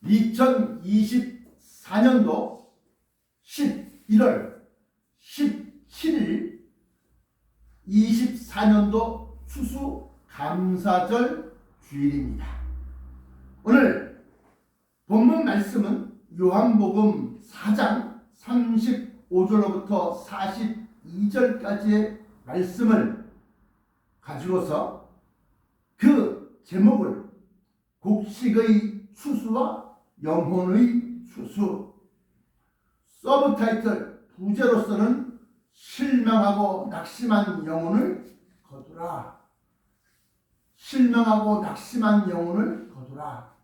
2024년도 11월 17일 24년도 추수감사절 주일입니다. 오늘 본문 말씀은 요한복음 4장 35절로부터 42절까지의 말씀을 가지고서 그 제목을 곡식의 추수와 영혼의 추수, 서브타이틀 부제로서는 실망하고 낙심한 영혼을 거두라. 실망하고 낙심한 영혼을 거두라.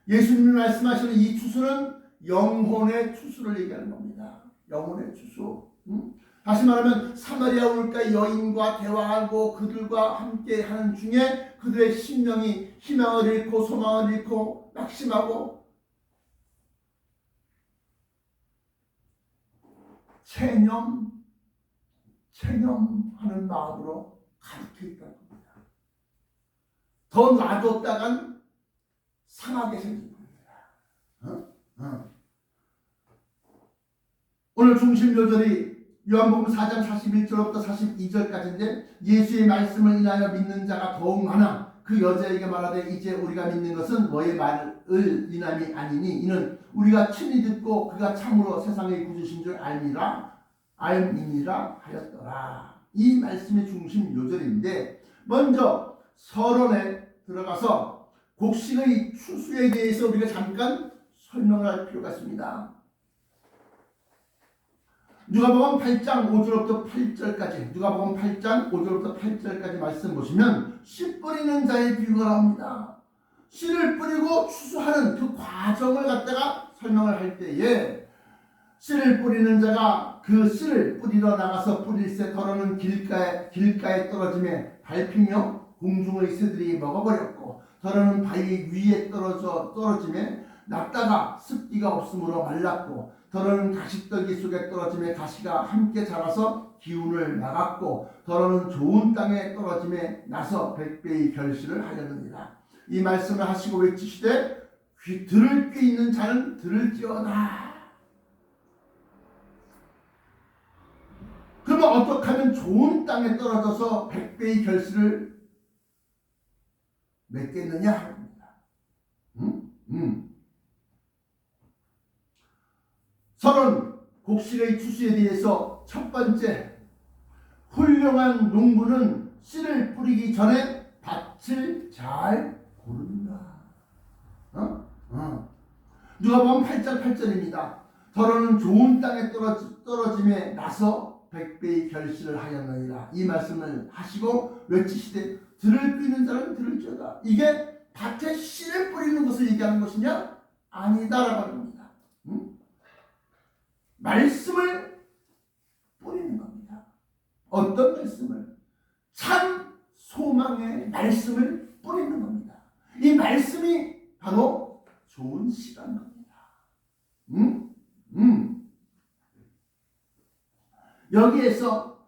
예수님이 말씀하시는 이 추수는 영혼의 추수를 얘기하는 겁니다. 영혼의 추수. 다시 말하면 사마리아 울가의 여인과 대화하고 그들과 함께 하는 중에 그들의 심령이 희망을 잃고 소망을 잃고 낙심하고 체념하는 마음으로 가득해 있다는 겁니다. 더 놔뒀다간 상하게 생긴 겁니다. 오늘 중심 요절이 요한복음 4장 41절부터 42절까지인데 예수의 말씀을 인하여 믿는 자가 더욱 많아 그 여자에게 말하되 이제 우리가 믿는 것은 너의 말을 인함이 아니니 이는 우리가 친히 듣고 그가 참으로 세상의 구주신 줄 알미라 하였더라. 이 말씀의 중심 요절인데 먼저 서론에 들어가서 곡식의 추수에 대해서 우리가 잠깐 설명을 할 필요가 있습니다. 누가복음 8장 5절부터 8절까지 누가복음 8장 5절부터 8절까지 말씀 보시면 씨 뿌리는 자의 비유가 나옵니다. 씨를 뿌리고 추수하는 그 과정을 갖다가 설명을 할 때에 씨를 뿌리는 자가 그 씨를 뿌리러 나가서 뿌릴새 더러는 길가에 떨어짐에 밟히며 공중의 새들이 먹어버렸고 더러는 바위 위에 떨어짐에 낫다가 습기가 없으므로 말랐고 더러는 가시떨기 속에 떨어짐에 가시가 함께 자라서 기운을 막았고 더러는 좋은 땅에 떨어짐에 나서 100배의 결실을 하려느니라. 이 말씀을 하시고 외치시되 들을 귀 있는 자는 들을지어다. 그러면 어떻게 하면 좋은 땅에 떨어져서 100배의 결실을 맺겠느냐 합니다. 서론 곡식의 추수에 대해서 첫 번째, 훌륭한 농부는 씨를 뿌리기 전에 밭을 잘 고른다. 누가복음 8장 8절입니다. 더러는 좋은 땅에 떨어짐에 나서 100배의 결실을 하였느니라. 이 말씀을 하시고 외치시되 들을 뿌리는 자는 들을지어다. 이게 밭에 씨를 뿌리는 것을 얘기하는 것이냐? 아니다라고 합니다. 말씀을 뿌리는 겁니다. 어떤 말씀을? 참 소망의 말씀을 뿌리는 겁니다. 이 말씀이 바로 좋은 씨라는 겁니다. 여기에서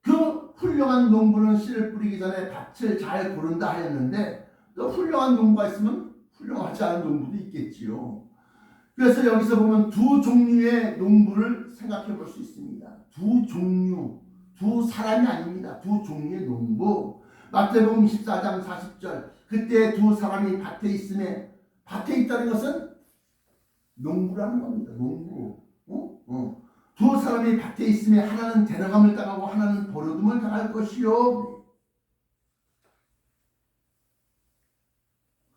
그 훌륭한 농부는 씨를 뿌리기 전에 밭을 잘 고른다 하였는데 또 훌륭한 농부가 있으면 훌륭하지 않은 농부도 있겠지요. 그래서 여기서 보면 두 종류의 농부를 생각해 볼 수 있습니다. 두 종류, 두 사람이 아닙니다. 두 종류의 농부. 마태복음 24장 40절 그때 두 사람이 밭에 있음에 밭에 있다는 것은 농부라는 겁니다. 농부. 두 사람이 밭에 있음에 하나는 데려감을 당하고 하나는 버려둠을 당할 것이요.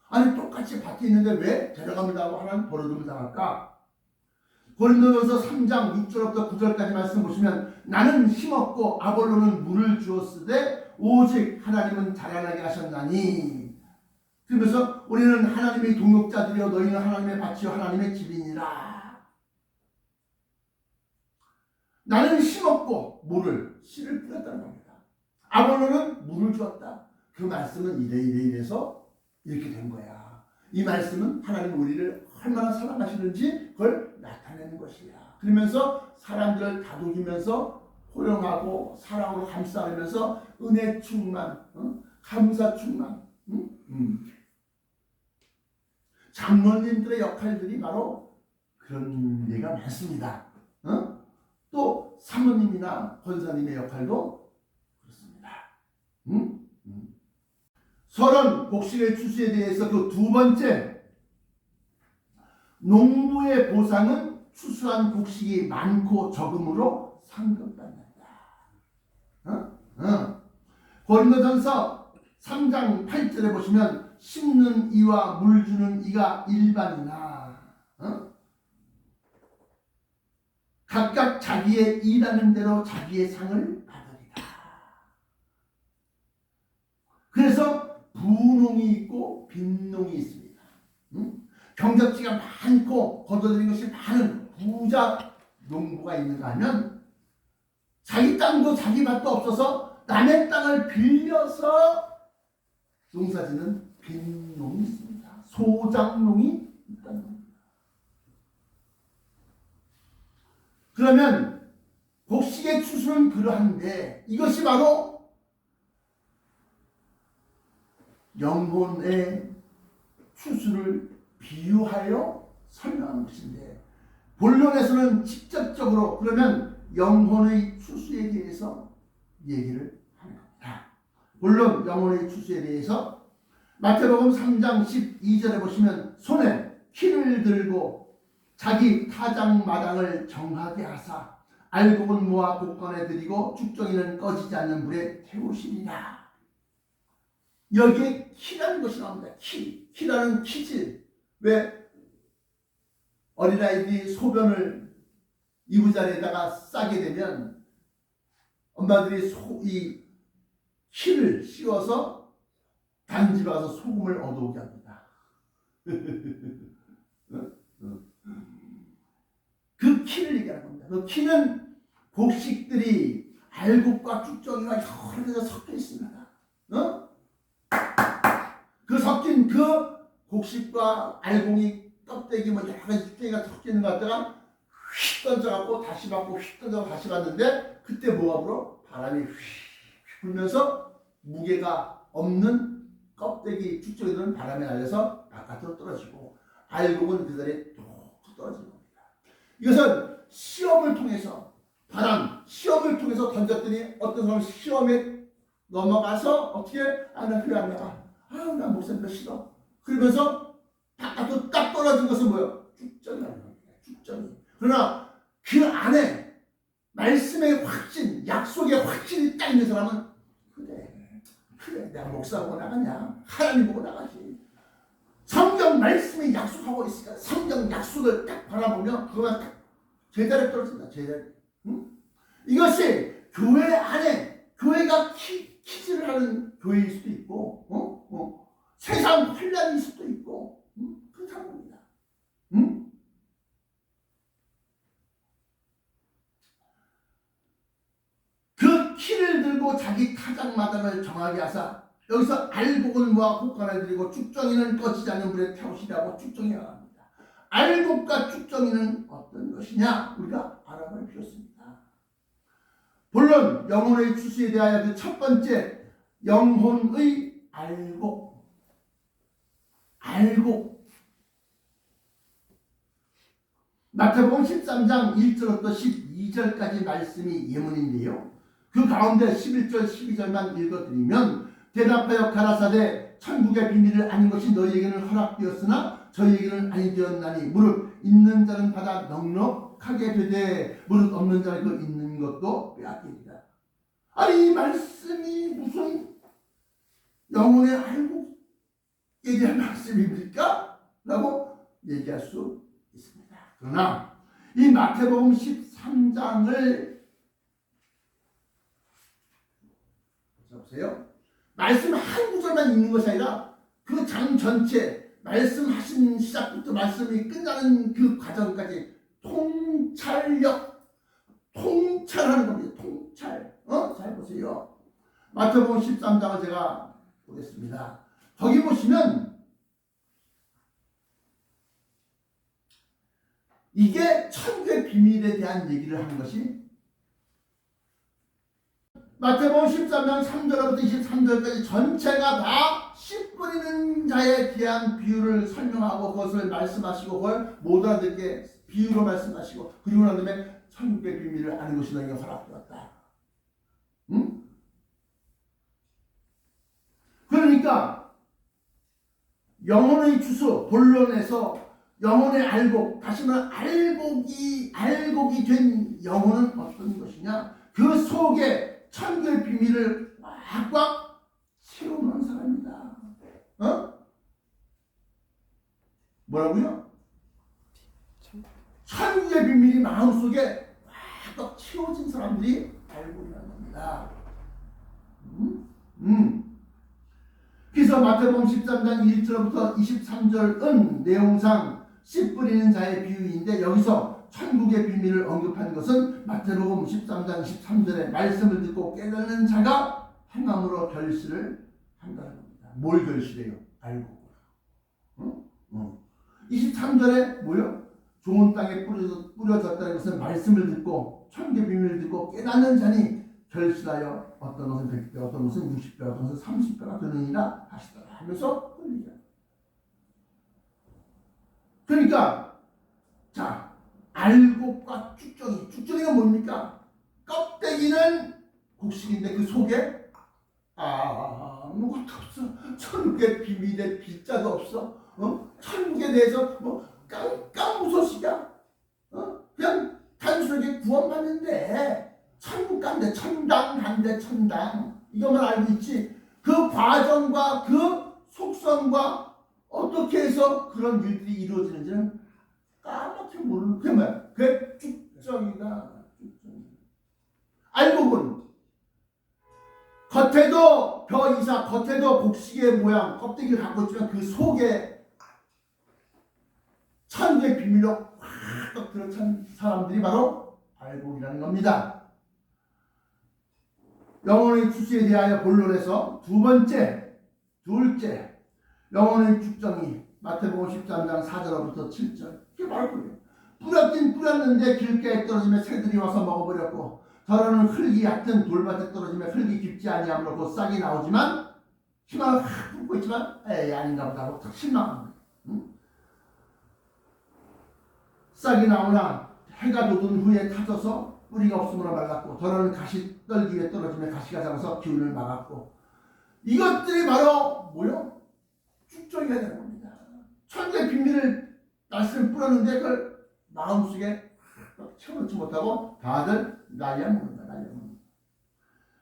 아니 똑같이 밭에 있는데 왜 데려감을 당하고 하나는 버려둠을 당할까? 고린도전서 3장 6절부터 9절까지 말씀 보시면 나는 심었고 아볼로는 물을 주었으되 오직 하나님은 자라나게 하셨나니. 그러면서 우리는 하나님의 동역자들이요 너희는 하나님의 밭이요 하나님의 집이니라. 나는 심었고 씨를 뿌렸다는 겁니다. 아볼로는 물을 주었다. 그 말씀은 이래서 이렇게 된 거야. 이 말씀은 하나님 우리를 얼마나 사랑하시는지 그걸 나타내는 것이야. 그러면서 사람들을 다독이면서 호령하고 사랑으로 감싸면서 은혜 충만, 감사 충만. 장로님들의 역할들이 바로 그런 예가 많습니다. 또 사모님이나 권사님의 역할도 그렇습니다. 서론 곡식의 추수에 대해서 그 두 번째, 농부의 보상은 추수한 곡식이 많고 적음으로 상급받는다. 고린도전서 3장 8절에 보시면 심는 이와 물 주는 이가 일반이나 각각 자기의 일하는 대로 자기의 상을 받으리라. 그래서 부농이 있고 빈농이 있습니다. 경작지가 많고 거둬들인 것이 많은 부자 농부가 있는가 하면 자기 땅도 자기 밭도 없어서 남의 땅을 빌려서 농사짓는 빈농이 있습니다. 소작농이 있다는 겁니다. 그러면 곡식의 추수는 그러한데 이것이 바로 영혼의 추수를 비유하여 설명하는 것인데, 본론에서는 직접적으로 그러면 영혼의 추수에 대해서 얘기를 하는 겁니다. 물론 영혼의 추수에 대해서 마태복음 3장 12절에 보시면 손에 키를 들고 자기 타작마당을 정하게 하사 알곡은 모아 곡간에 들이고 죽정이는 꺼지지 않는 불에 태우시리라. 여기에 키라는 것이 나옵니다. 키라는 키질. 왜 어린아이들이 소변을 이부자리에다가 싸게 되면 엄마들이 이 키를 씌워서 단지로 와서 소금을 얻어오게 합니다. 그 키를 얘기하는 겁니다. 그 키는 곡식들이 알곡과 쭉정이와 여러 개가 섞여 있습니다. 그 섞인 그 곡식과 알곡이 껍데기 뭐 여러 가지 쭉정이가 섞여 있는 것 같다가 휙 던져갖고 다시 받고 휙 던져갖고 다시 받는데, 그때 뭐가 불어? 바람이 휙 불면서 무게가 없는 껍데기 쭉정이들은 바람에 날려서 바깥으로 떨어지고 알곡은 그 자리에 뚝 떨어지는 겁니다. 이것은 시험을 통해서 시험을 통해서 던졌더니 어떤 사람은 시험에 넘어가서 어떻게 나 그래 안 나가, 나 목사님 싫어, 그러면서 바깥으로 딱 떨어진 것은 뭐예요? 쭉정이라는 겁니다. 쭉정이. 그러나 그 안에 말씀의 확신, 약속의 확신이 딱 있는 사람은 그래 내가 목사 보고 나가냐, 하나님 보고 나가지. 성경 말씀이 약속하고 있으니까 성경 약속을 딱 바라보면 그거만 딱 제자리에 떨어진다. 제자리. 이것이 교회 안에 교회가 키즈를 하는 교회일 수도 있고 세상 혼란일 수도 있고 그렇다는 겁니다. 그 키를 들고 자기 타작마당을 정하게 하사, 여기서 알곡은 모아 곡간에 들이고 쭉정이는 꺼지지 않는 불에 태우시라고 쭉정이 나갑니다. 알곡과 쭉정이는 어떤 것이냐 우리가 알아볼 필요 있습니다. 물론 영혼의 추수에 대하여 그 첫 번째 영혼의 알곡 마태복음 13장 1절부터 12절까지 말씀이 예문인데요. 그 가운데 11절 12절만 읽어드리면, 대답하여 가라사대 천국의 비밀을 아는 것이 너희에게는 허락되었으나 저희에게는 아니 되었나니 무릇 있는 자는 받아 넉넉하게 되되 무릇 없는 자는 그 있는 것도 빼앗기리라. 아니 이 말씀이 무슨 영혼의 알곡에 대한 말씀입니까? 라고 얘기할 수 있습니다. 그러나 이 마태복음 13장을 보세요. 말씀 한 구절만 읽는 것이 아니라 그 장 전체 말씀하신 시작부터 말씀이 끝나는 그 과정까지 통찰하는 겁니다. 통찰. 잘 보세요. 마태복음 13장을 제가 보겠습니다. 거기 보시면 이게 천국의 비밀에 대한 얘기를 하는 것이 마태복음 13장 3절부터 23절까지 전체가 다 씨 뿌리는 자에 대한 비유를 설명하고 그것을 말씀하시고 그걸 못 알아듣게 비유로 말씀하시고 그리고 난 다음에 천국의 비밀을 아는 것이 너에게 허락되었다. 응? 그러니까 영혼의 주소 본론에서 영혼의 알곡, 다시 말해 알곡이 된 영혼은 어떤 것이냐? 그 속에 천국의 비밀을 꽉꽉 채우는 사람이다. 어? 뭐라고요? 천국의 비밀이 마음속에 꽉꽉 채워진 사람들이 알곡이라는 겁니다. 그래서 마태복음 13장 1절부터 23절은 내용상 씨 뿌리는 자의 비유인데 여기서 천국의 비밀을 언급한 것은 마태복음 13장 23절의 말씀을 듣고 깨닫는 자가 행함으로 결실을 한다는 겁니다. 뭘 결실해요? 알고. 23절에 뭐요? 좋은 땅에 뿌려졌다는 것은 말씀을 듣고 천국의 비밀을 듣고 깨닫는 자니 결실하여 어떤 것은 100배, 어떤 것은 60배, 어떤 것은 30배가 되느니라 하시더라 하면서 흘리죠. 그러니까 자, 알곡과 쭉정이가 뭡니까? 껍데기는 곡식인데 그 속에 아무것도 없어. 천국의 비밀의 빛자도 없어. 천국에 대해서 뭐 깜깜무소식이야. 그냥 단순하게 구원받는데 천국 간대, 천당 간대, 천당. 이것만 알고 있지. 그 과정과 그 속성과 어떻게 해서 그런 일들이 이루어지는지는 까맣게 모르는. 그게 뭐야? 그게 쭉정이다. 알곡은 겉에도 벼이사, 겉에도 곡식의 모양, 껍데기를 갖고 있지만 그 속에 천국의 비밀로 확 들어찬 사람들이 바로 알곡이라는 겁니다. 영혼의 추수에 대하여 본론에서 둘째 영혼의 축정이 마태복음 13장 4절부터 7절. 이게 바로 그래요. 뿌렸긴 뿌렸는데 길가에 떨어지면 새들이 와서 먹어버렸고 더러는 흙이 얕은 돌밭에 떨어지면 흙이 깊지 아니하므로 곧 싹이 나오지만 희망을 확 품고 있지만 에이 아닌가 보다 하고 탁 실망합니다. 싹이 나오나 해가 돋은 후에 타져서 뿌리가 없으므로 말랐고 더러는 가시 떨기 위에 떨어지면 가시가 작아서 기운을 막았고 이것들이 바로 뭐요? 축적이가 되는 겁니다. 천국의 비밀을 말씀을 뿌렸는데 그걸 마음속에 채워넣지 못하고 다들 날려 먹는다.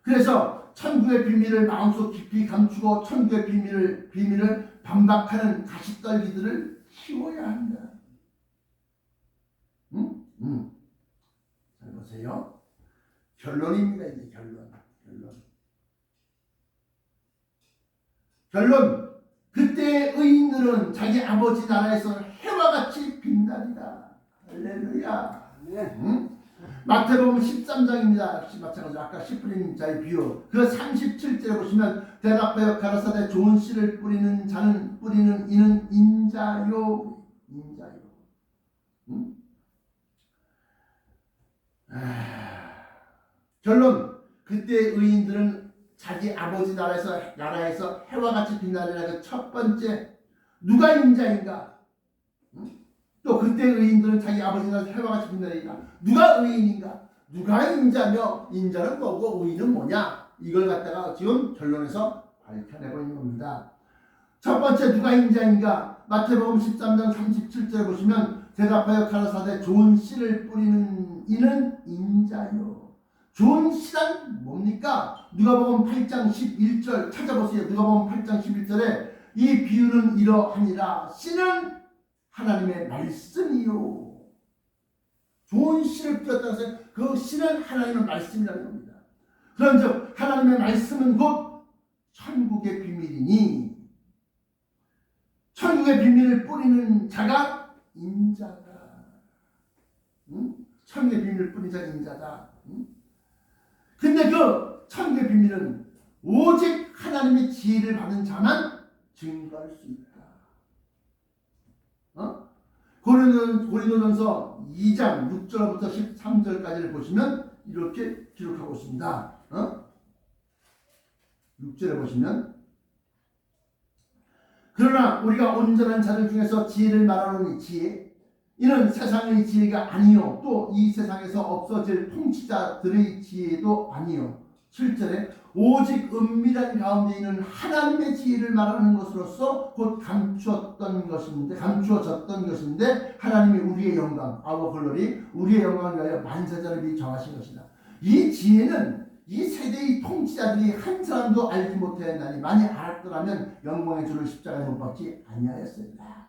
그래서 천국의 비밀을 마음속 깊이 감추고 천국의 비밀을 반박하는 가시떨기들을 키워야 한다. 잘 보세요. 결론입니다. 이제 결론. 그때의 의인들은 자기 아버지 나라에서 해와 같이 빛나리라. 할렐루야. 마태복음 13장입니다. 역시 마찬가지로 아까 씨 뿌리는 자의 비유. 그 37절에 보시면 대답하여 가라사대 좋은 씨를 뿌리는 이는 인자요. 결론. 그때의 의인들은 자기 아버지 나라에서 해와 같이 빛나리라. 그 첫 번째 누가 인자인가? 또 그때의 의인들은 자기 아버지 나라에서 해와 같이 빛나리라. 누가 의인인가? 누가 인자며 인자는 뭐고 의인은 뭐냐? 이걸 갖다가 지금 결론에서 밝혀내고 있는 겁니다. 첫 번째 누가 인자인가? 마태복음 13장 37절에 보시면 대답하여 가라사대 좋은 씨를 뿌리는 이는 인자요. 좋은 씨란 뭡니까? 누가복음 8장 11절 찾아보세요. 누가복음 8장 11절에 이 비유는 이러하니라. 씨는 하나님의 말씀이요. 좋은 씨를 뿌렸다고 해서 그 씨는 하나님의 말씀이라는 겁니다. 그런즉 하나님의 말씀은 곧 천국의 비밀이니 천국의 비밀을 뿌리는 자가 인자다. 천국의 비밀을 뿌리는 자가 인자다. 근데 그 천국의 비밀은 오직 하나님의 지혜를 받은 자만 증거할 수 있다. 고린도전서 2장 6절부터 13절까지를 보시면 이렇게 기록하고 있습니다. 6절에 보시면 그러나 우리가 온전한 자들 중에서 지혜를 말하노니 지혜 이는 세상의 지혜가 아니요 또 이 세상에서 없어질 통치자들의 지혜도 아니요 7절에 오직 은밀한 가운데 있는 하나님의 지혜를 말하는 것으로서 곧 감추어졌던 것인데 하나님이 우리의 영광 아워 글로리 우리의 영광을 위하여 만세자를 위해 정하신 것이다. 이 지혜는 이 세대의 통치자들이 한 사람도 알지 못하였나니 많이 알았더라면 영광의 주를 십자가에 못 박지 아니하였습니다.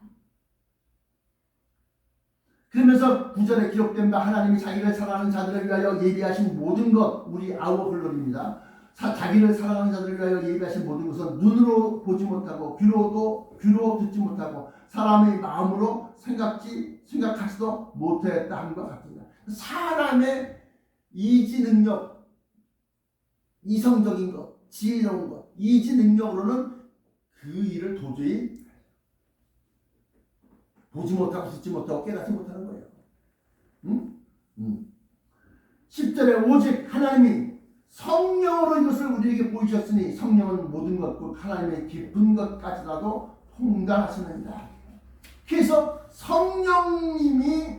그러면서 9절에 기록된 바 하나님이 자기를 사랑하는 자들을 위하여 예비하신 모든 것 우리 아워 글로리입니다. 자기를 사랑하는 자들을 위하여 예비하신 모든 것은 눈으로 보지 못하고 귀로 듣지 못하고 사람의 마음으로 생각하지도 못하였다 함과 같습니다. 사람의 이지 능력, 이성적인 것, 지혜로운 것, 이지 능력으로는 그 일을 도저히 보지 못하고 듣지 못하고 깨닫지 못하는 거예요. 10절에 오직 하나님이 성령으로 이것을 우리에게 보이셨으니 성령은 모든 것 곧 하나님의 깊은 것까지라도 통달하시느니라. 그래서 성령님이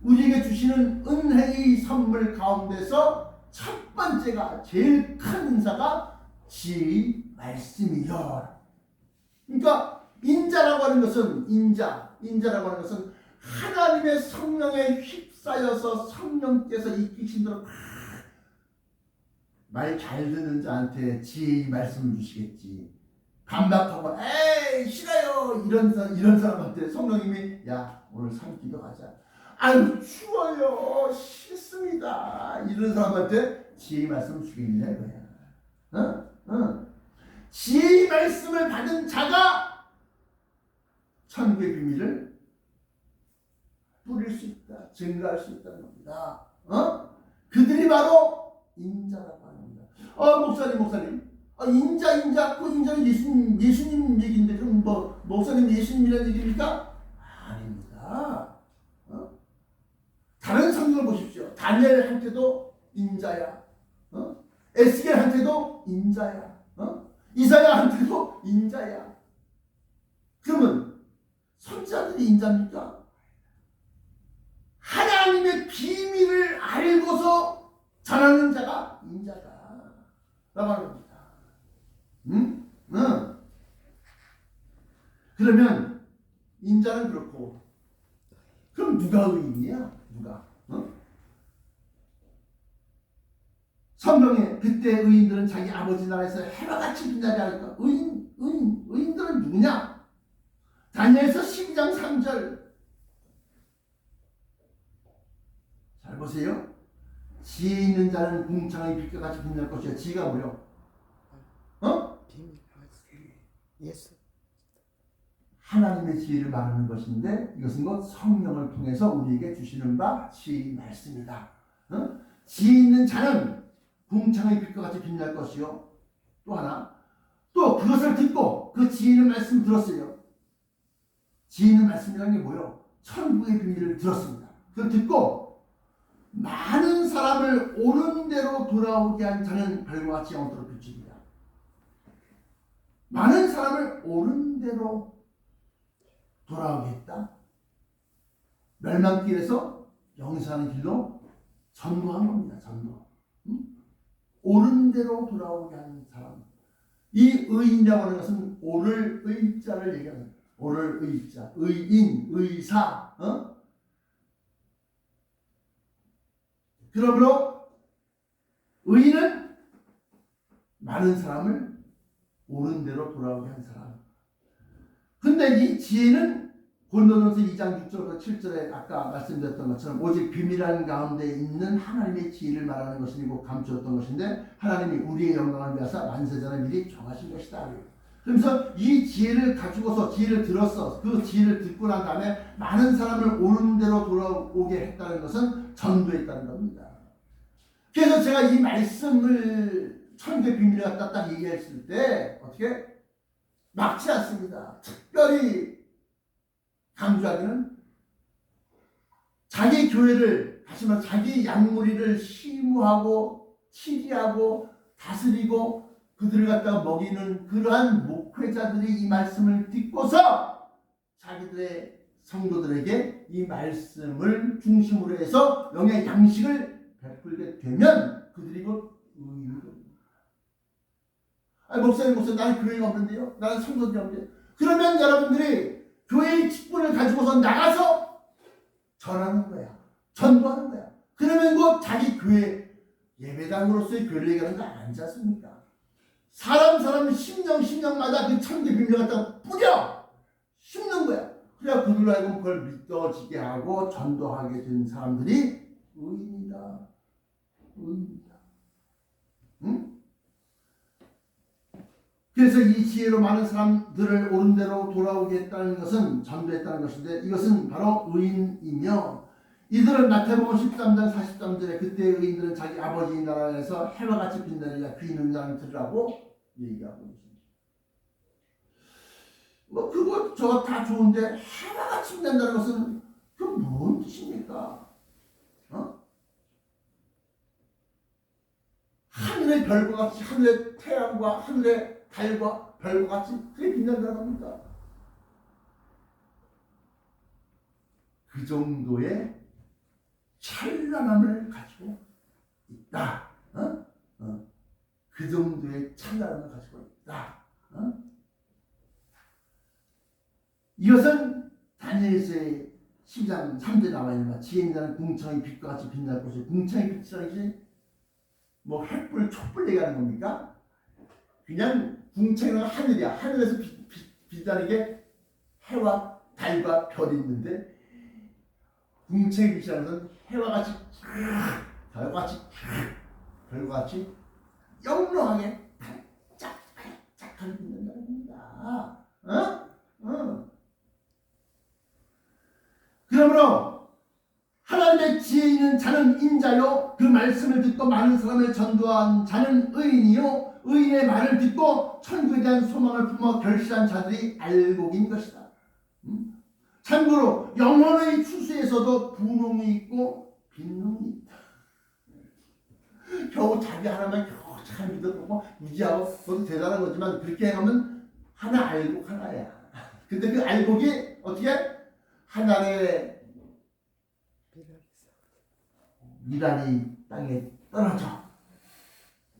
우리에게 주시는 은혜의 선물 가운데서 첫 번째가 제일 큰 은사가 지혜의 말씀이요. 그러니까 인자라고 하는 것은 인자라고 하는 것은 하나님의 성령에 휩싸여서 성령께서 이끄신 대로 말 잘 듣는 자한테 지혜의 말씀을 주시겠지. 반박하고 에이 싫어요 이런 사람한테 성령님이 야 오늘 산기도 가자. 아유 추워요 싫습니다. 이런 사람한테 지혜의 말씀을 주겠냐 이거야. 지혜의 말씀을 받은 자가 천국의 비밀을 뿌릴 수 있다. 증가할 수 있다는 겁니다. 그들이 바로 인자라고 합니다. 목사님. 인자, 그 인자는 예수님 얘기인데, 그럼 목사님 예수님이라는 얘기입니까? 아닙니다. 다른 성경을 보십시오. 다니엘한테도 인자야. 에스겔한테도 인자야. 이사야한테도 인자야. 그러면 선지자들이 인자입니까? 하나님의 비밀을 알고서 전하는 자가 인자다 라고 하는 겁니다. 그러면 인자는 그렇고 그럼 누가 의인이야? 누가? 성경에 그때 의인들은 자기 아버지 나라에서 해바같이 빛나지 않을까? 의인들은 누구냐? 다니엘서 12장 3절 잘 보세요. 지혜 있는 자는 궁창의 빛과 같이 빛날 것이야. 지혜가 뭐요? 하나님의 지혜를 말하는 것인데 이것은 곧 성령을 통해서 우리에게 주시는 바 지혜의 말씀이다. 지혜 있는 자는 궁창의 빛과 같이 빛날 것이요. 또 하나 또 그것을 듣고 그 지혜 있는 말씀을 들었어요. 지혜 있는 말씀이라는 게 뭐요? 천국의 비밀을 들었습니다. 그걸 듣고 많은 사람을 옳은 대로 돌아오게 한 자는 별과 같이 영원토록 빛입니다. 많은 사람을 옳은 대로 돌아오게 했다. 멸망길에서 영생하는 길로 전도한 겁니다. 전도. 옳은 대로 돌아오게 하는 사람. 이 의인이라고 하는 것은 옳을 의자를 얘기하는 거예요. 옳을 의자, 의인, 의사. 그러므로 의인은 많은 사람을 옳은 대로 돌아오게 한 사람. 근데 이 지혜는 고린도전서 2장 6절부터 7절에 아까 말씀드렸던 것처럼 오직 비밀한 가운데 있는 하나님의 지혜를 말하는 것이고 감추었던 것인데 하나님이 우리의 영광을 위하사 만세전에 미리 정하신 것이다. 그러면서 이 지혜를 가지고서 지혜를 들었어. 그 지혜를 듣고 난 다음에 많은 사람을 옳은 대로 돌아오게 했다는 것은 전도했다는 겁니다. 그래서 제가 이 말씀을 천국의 비밀을 갖다 딱 얘기했을 때 어떻게? 막지 않습니다. 특별히 강조하기는 자기 교회를 다시 말해 자기 양무리를 심우하고 치리하고 다스리고 그들을 갖다가 먹이는 그러한 목회자들이 이 말씀을 듣고서 자기들의 성도들에게 이 말씀을 중심으로 해서 영의 양식을 베풀게 되면 그들이 곧 의인이 됩니다. 목사님 나는 교회가 없는데요, 나는 성도들이 없는데요. 그러면 여러분들이 교회의 직분을 가지고서 나가서 전하는 거야, 전도하는 거야. 그러면 곧 자기 교회 예배당으로서의 교회를 얘기하는 거 아니지 않습니까? 사람 심령마다 그 참된 비밀을 갖다가 뿌려 심는 거야. 그래야 그들로 하여금 그걸 믿어지게 하고 전도하게 된 사람들이 의인이다. 응? 그래서 이 지혜로 많은 사람들을 옳은 대로 돌아오게 했다는 것은 전도했다는 것인데, 이것은 바로 의인이며, 이들은 마태복음 13장 43절에 그때의 의인들은 자기 아버지 나라에서 해와 같이 빛나리라, 그 이름을 들으라고 얘기하고 있습니다. 그거 저 다 좋은데 해와 같이 빛난다는 것은 그 뭔 뜻입니까? 하늘의 별과 같이, 하늘의 태양과 하늘의 달과 별과 같이 그게 빛난다는 겁니다. 그 정도의 찬란함을 가지고 있다. 그 정도의 찬란함을 가지고 있다. 이것은 다니엘서의 10장 3절에 나와 있는 지혜인 자는 궁창의 빛과 같이 빛날 것이고, 궁창의 빛이라는 뭐 횃불, 촛불 얘기하는 겁니까? 그냥 궁창은 하늘이야. 하늘에서 빛나는 게 해와 달과 별이 있는데, 궁창의 빛이라는 것은 해와 같이, 달과 같이, 별과 같이 영롱하게 반짝반짝하게 빛난다는 겁니다. 그러므로 하나님의 지혜 있는 자는 인자요, 그 말씀을 듣고 많은 사람을 전도한 자는 의인이요, 의인의 말을 듣고 천국에 대한 소망을 품어 결실한 자들이 알곡인 것이다. 참고로 영혼의 추수에서도 분홍이 있고 빈농이 있다. 겨우 자기 하나만 겨우 잘 믿어보고 유지하고, 그것도 대단한 거지만 그렇게 하면 하나 알곡 하나야. 근데 그 알곡이 어떻게? 하나의 미랄이 땅에 떨어져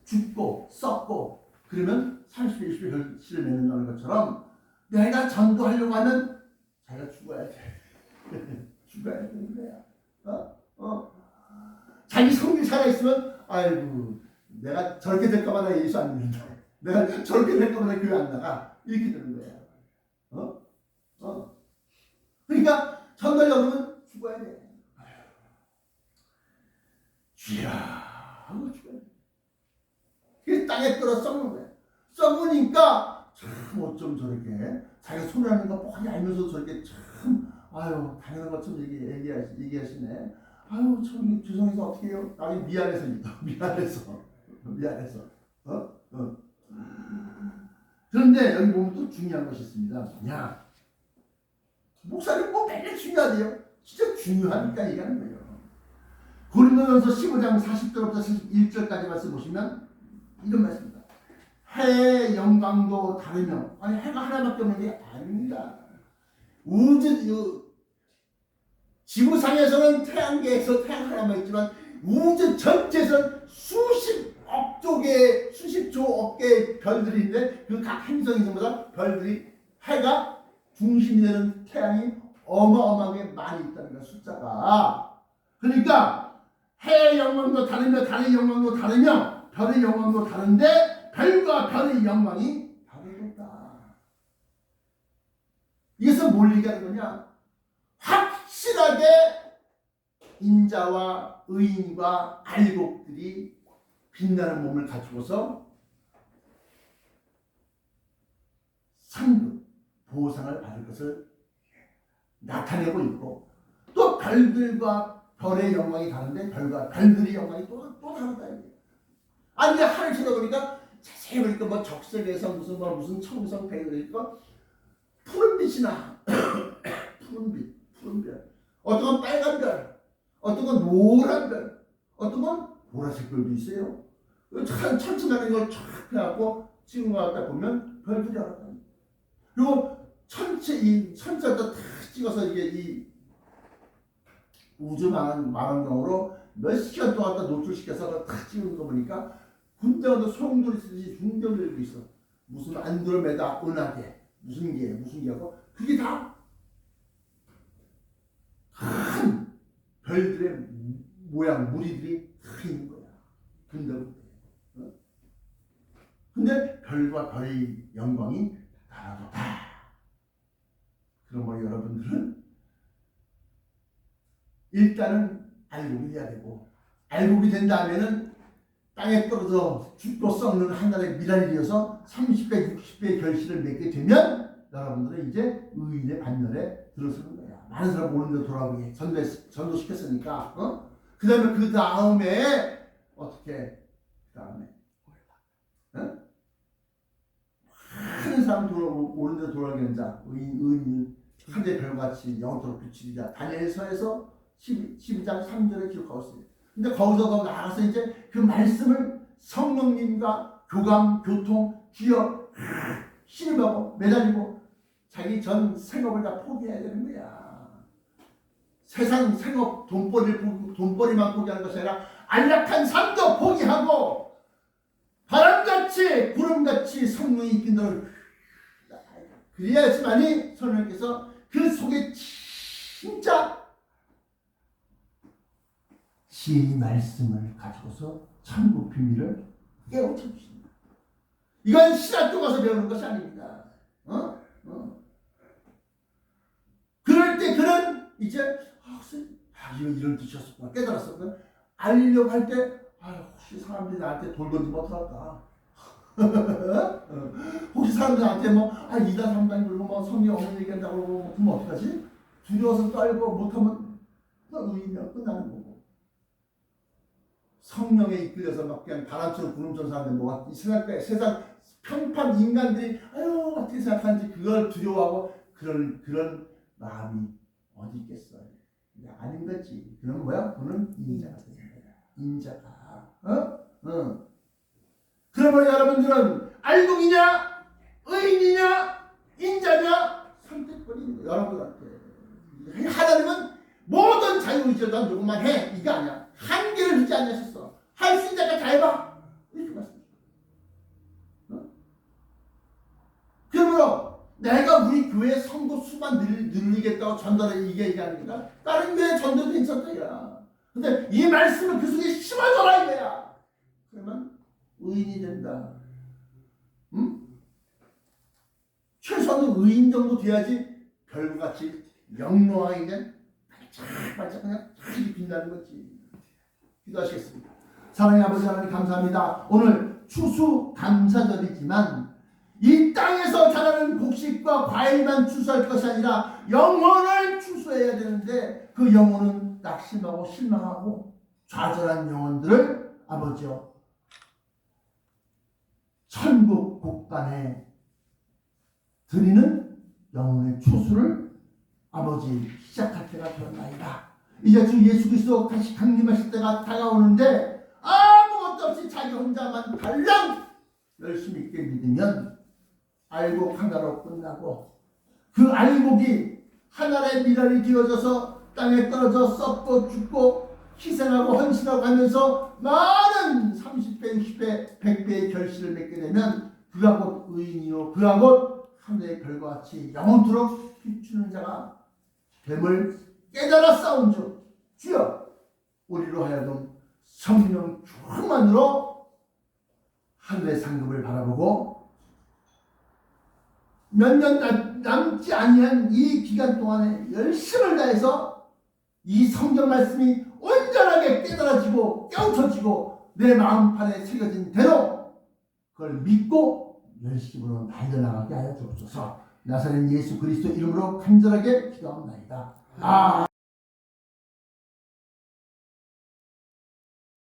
죽고 썩고, 그러면 30일 20일 결실을 맺는다는 것처럼 내가 전도하려고 하면 자기가 죽어야 돼. 죽어야 되는 거야. 자기 성질 살아있으면 아이고 내가 저렇게 될까봐 나 예수 안 믿는다, 내가 저렇게 될까봐 나 교회 안 나가, 이렇게 되는 거야. 그러니까 전도하려고 하면 죽어야 돼. 쥐야 하고 죽어야 돼. 그래서 땅에 떨어 썩는 거야. 썩으니까 참 어쩜 저렇게 자기가 손을 하는 거 뻔히 알면서도 저렇게 참 아유 당연한 것처럼 얘기하시네. 아유 참 죄송해서 어떻게 해요? 나중에 미안해서. 그런데 여기 보면 또 중요한 것이 있습니다. 야, 목사님 뭐 맨날 중요하대요. 진짜 중요하니까 얘기하는 거예요. 고린도전서 15장 40절부터 41절까지 말씀 보시면 이런 말씀입니다. 해의 영광도 다르며, 아니 해가 하나밖에 없는 게 아닙니다. 지구상에서는 태양계에서 태양 하나만 있지만 우주 전체에서는 수십조 개의 별들인데, 그 각 행성에서마다 별들이, 해가 중심이 되는 태양이 어마어마하게 많이 있다는 거야, 숫자가. 그러니까 해의 영광도 다르며 달의 영광도 다르며 별의 영광도 다른데 별과 별의 영광이 다르겠다. 이것은 뭘 얘기하는 거냐? 확실하게 인자와 의인과 알곡들이 빛나는 몸을 가지고서 상급, 보상을 받을 것을 나타내고 있고, 또 별들과 별의 영광이 다른데 별과 별들의 영광이 또 다르다. 아니 하늘 쳐다보니까 자세히 보니까 뭐 적색에서 무슨 청성 배우니까 푸른 빛이 나. 푸른 별. 어떤 건 빨간 별, 어떤 건 노란 별, 어떤 건 보라색 별도 있어요. 천천하는 걸 쫙 해갖고 찍은 거 갖다 보면 별들이 알았다. 그리고 천체 이 천체도 다 찍어서 이게 이 우주 망원경으로 몇 시간 동안 다 노출시켜서 다 찍은 거 보니까 군대가도 소용돌이 쓰듯이 중경을 들고 있어. 무슨 안드로메다 은하계 무슨 개하고 그게 다 큰 별들의 모양 무리들이 다 있는 거야. 근데 별과 별의 영광이 다르다. 그러므로 여러분들은 일단은 알곡이 돼야 되고, 알곡이 된 다음에는 땅에 떨어져 죽고 썩는 하늘의 미랄이 되어서 30배, 60배의 결실을 맺게 되면 여러분들은 이제 의인의 반열에 들어서는 거야. 많은 사람 오는 데 돌아오게 전도시켰으니까. 그 다음에 어떻게 그 다음에 많은 사람 오는 데 돌아오게 한 자, 의인 하늘의 별같이 영원토록 비추리자. 다니엘서에서 12장 3절에 기록하고 있어요. 근데 거기서 더 나아가서 이제 그 말씀을 성령님과 교통, 기업, 신임하고 매달리고 자기 전 생업을 다 포기해야 되는 거야. 세상 생업, 돈벌이만 포기하는 것이 아니라 안락한 삶도 포기하고 바람같이 구름같이 성령이 이끈 대로 그래야지만이 성령께서 그 속에 진짜 지혜의 말씀을 가지고서 천국 비밀을 깨우쳐 주십니다. 이건 신학교 가서 배우는 것이 아닙니다. 그럴 때 그는 이제 이런 뜻이었구나 깨달았어. 알리려고 할 때 혹시 사람들이 나한테 돌 던지면 어떡할까? 혹시 사람들이 나한테 뭐 2단 3단 그리고 뭐 성경 없는 얘기한다고 그러고 그러면 어떡하지? 두려워서 떨고 못하면 의인이야 끝나는 거고. 성령에 이끌려서 막 그냥 바람처럼 구름처럼 사는데 뭐가 이 세상 평판 인간들이 어떻게 생각하는지 그걸 두려워하고 그런 마음이 어디 있겠어요? 아닌 거지. 그럼 뭐야? 그는 인자가 되는 거야. 인자가. 그러면 여러분들은 알곡이냐, 의인이냐, 인자냐 선택권이 있는 거야. 여러분들한테. 하나님은 모든 자유의지를 넌 조금만 해. 이게 아니야. 한계를 두지 않으셨어. 할 수 있는 데까지 다 해봐. 이렇게 말씀하셨어. 그러므로 내가 우리 교회 성도 수만 늘리겠다고 전도를 이게 얘기하니까 다른 교회 전도도 괜찮다 야. 근데 이 말씀은 그 속에 심어져라 이거야. 그러면 의인이 된다. 최소한 의인 정도 돼야지 별과 같이 영롱하게 그냥 반짝반짝 그냥 잘 빛나는 거지. 기도하시겠습니다. 사랑의 아버지 하나님 감사합니다. 오늘 추수 감사절이지만 이 땅에서 자라는 곡식과 과일만 추수할 것이 아니라 영혼을 추수해야 되는데 그 영혼은 낙심하고 실망하고 좌절한 영혼들을 아버지여 천국 곳간에 드리는 영혼의 추수를 아버지 시작할 때가 되었나이다. 이제 주 예수 그리스도 다시 강림하실 때가 다가오는데 아무것도 없이 자기 혼자만 달랑 열심히 있게 믿으면 알곡 하나로 끝나고 그 알곡이 하나의 미랄이 되어져서 땅에 떨어져 썩고 죽고 희생하고 헌신하고 하면서 많은 30배, 60배, 100배의 결실을 맺게 되면 그가 곧 의인이요 그가 곧 하늘의 별과 같이 영원토록 비추는 자가 됨을 깨달아 싸운 주 주여 우리로 하여금 성령 충만으로 하늘의 상급을 바라보고 몇 년 남지 아니한 이 기간 동안에 열심을 다해서 이 성경 말씀이 온전하게 깨달아지고 깨우쳐지고 내 마음판에 새겨진 대로 그걸 믿고 열심으로 달려나가게 하여 주옵소서. 나사렛 예수 그리스도 이름으로 간절하게 기도합니다.